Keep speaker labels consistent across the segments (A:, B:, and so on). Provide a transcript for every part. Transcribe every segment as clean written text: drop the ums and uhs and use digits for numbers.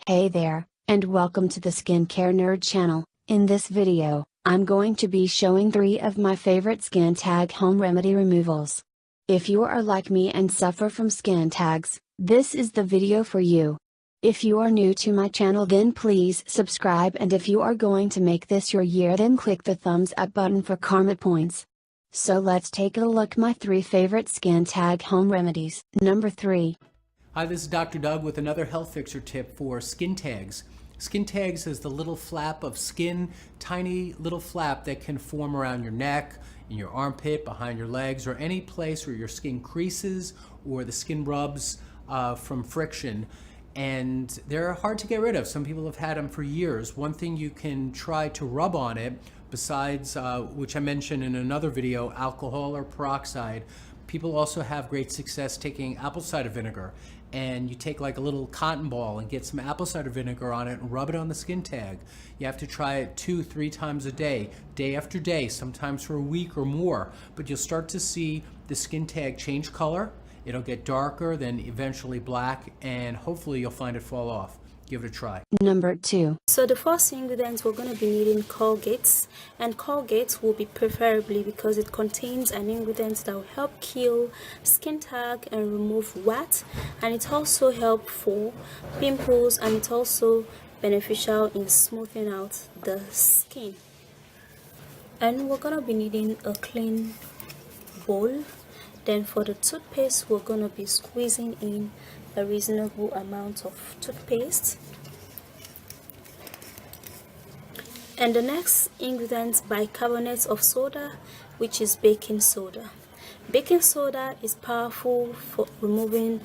A: Hey there, and welcome to the Skincare Nerd channel. In this video, I'm going to be showing 3 of my favorite skin tag home remedy removals. If you are like me and suffer from skin tags, this is the video for you. If you are new to my channel, then please subscribe, and if you are going to make this your year, then click the thumbs up button for karma points. So let's take a look at my 3 favorite skin tag home remedies. Number 3.
B: Hi, this is Dr. Doug with another health fixer tip for skin tags. Skin tags is the little flap of skin, tiny little flap that can form around your neck, in your armpit, behind your legs, or any place where your skin creases or the skin rubs from friction. And they're hard to get rid of. Some people have had them for years. One thing you can try to rub on it, besides, which I mentioned in another video, alcohol or peroxide. People also have great success taking apple cider vinegar, and you take like a little cotton ball and get some apple cider vinegar on it and rub it on the skin tag. You have to try it 2-3 times a day, day after day, sometimes for a week or more, but you'll start to see the skin tag change color. It'll get darker, then eventually black, and hopefully you'll find it fall off. Give it a try.
A: Number 2.
C: So the first ingredient we're going to be needing Colgate, and Colgate will be preferably because it contains an ingredient that will help kill skin tag and remove wax, and it also helps for pimples, and it's also beneficial in smoothing out the skin. And we're going to be needing a clean bowl. Then for the toothpaste, we're going to be squeezing in a reasonable amount of toothpaste. And the next ingredient, bicarbonate of soda, which is baking soda. Baking soda is powerful for removing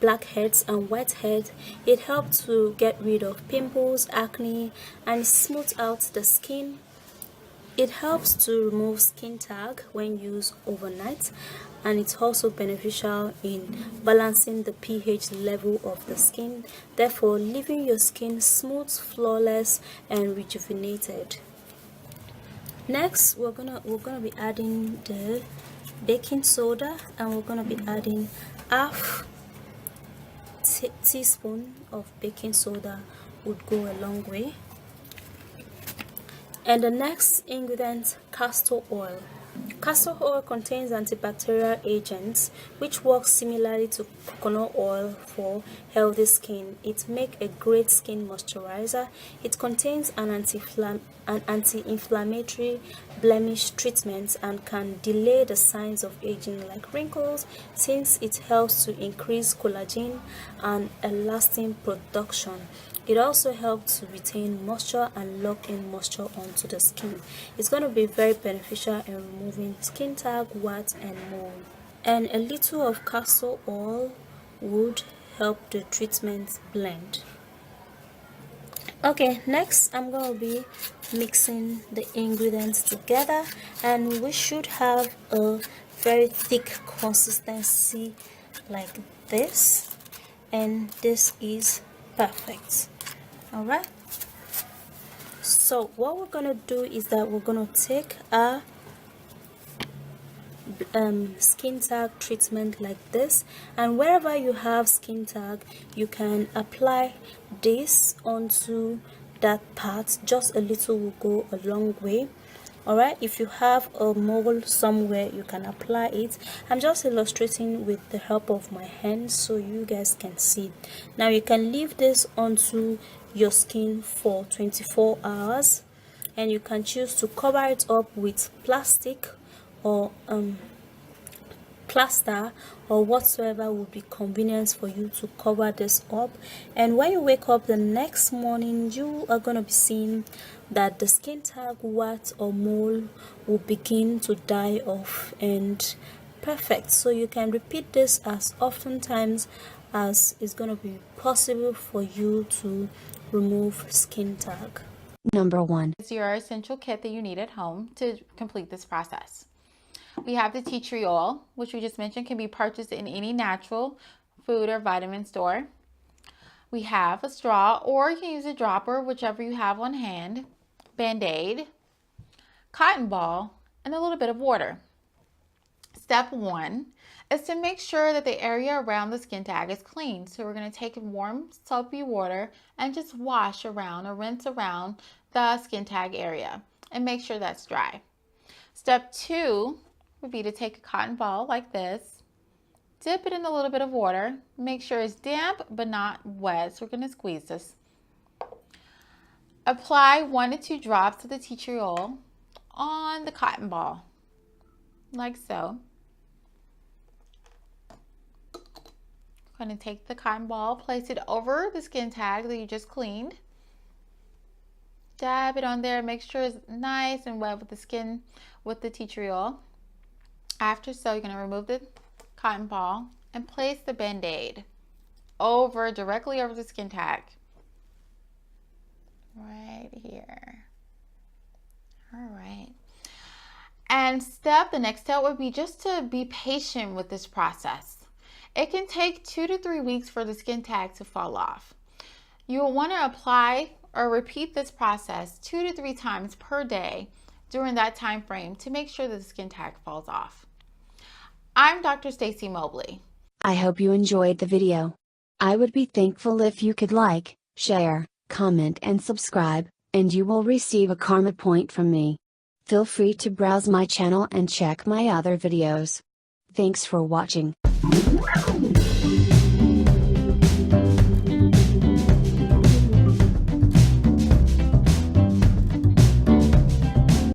C: blackheads and whiteheads. It helps to get rid of pimples, acne, and smooth out the skin. It helps to remove skin tag when used overnight, and it's also beneficial in balancing the pH level of the skin, therefore leaving your skin smooth, flawless, and rejuvenated. Next, we're gonna be adding the baking soda, and we're gonna be adding half teaspoon of baking soda. Would go a long way. And the next ingredient, castor oil. Castor oil contains antibacterial agents which work similarly to coconut oil for healthy skin. It makes a great skin moisturizer. It contains an anti-inflammatory blemish treatment and can delay the signs of aging like wrinkles, since it helps to increase collagen and elastin production. It also helps to retain moisture and lock in moisture onto the skin. It's going to be very beneficial in removing skin tag, wax, and mold. And a little of castor oil would help the treatment blend. Okay, next I'm going to be mixing the ingredients together, and we should have a very thick consistency like this, and this is perfect. All right, so what we're gonna do is that we're gonna take a skin tag treatment like this, and wherever you have skin tag, you can apply this onto that part. Just a little will go a long way. All right, if you have a mole somewhere, you can apply it. I'm just illustrating with the help of my hands so you guys can see. Now you can leave this onto your skin for 24 hours, and you can choose to cover it up with plastic or plaster or whatsoever would be convenient for you to cover this up. And when you wake up the next morning, you are going to be seeing that the skin tag, wax, or mole will begin to die off, and perfect. So you can repeat this as often times as is going to be possible for you to remove skin tag.
A: Number 1.
D: It's your essential kit that you need at home to complete this process. We have the tea tree oil, which we just mentioned can be purchased in any natural food or vitamin store. We have a straw, or you can use a dropper, whichever you have on hand, Band-Aid, cotton ball, and a little bit of water. Step 1, is to make sure that the area around the skin tag is clean. So we're going to take warm soapy water and just wash around or rinse around the skin tag area and make sure that's dry. Step 2 would be to take a cotton ball like this, dip it in a little bit of water, make sure it's damp but not wet. So we're going to squeeze this. Apply 1 to 2 drops of the tea tree oil on the cotton ball, like so. I'm going to take the cotton ball, place it over the skin tag that you just cleaned. Dab it on there, make sure it's nice and wet with the skin, with the tea tree oil. After so, you're going to remove the cotton ball and place the Band-Aid directly over the skin tag. Right here. All right. And the next step would be just to be patient with this process. It can take 2 to 3 weeks for the skin tag to fall off. You will want to apply or repeat this process 2 to 3 times per day during that time frame to make sure that the skin tag falls off. I'm Dr. Stacy Mobley.
A: I hope you enjoyed the video. I would be thankful if you could like, share, comment and subscribe, and you will receive a karma point from me. Feel free to browse my channel and check my other videos. Thanks for watching.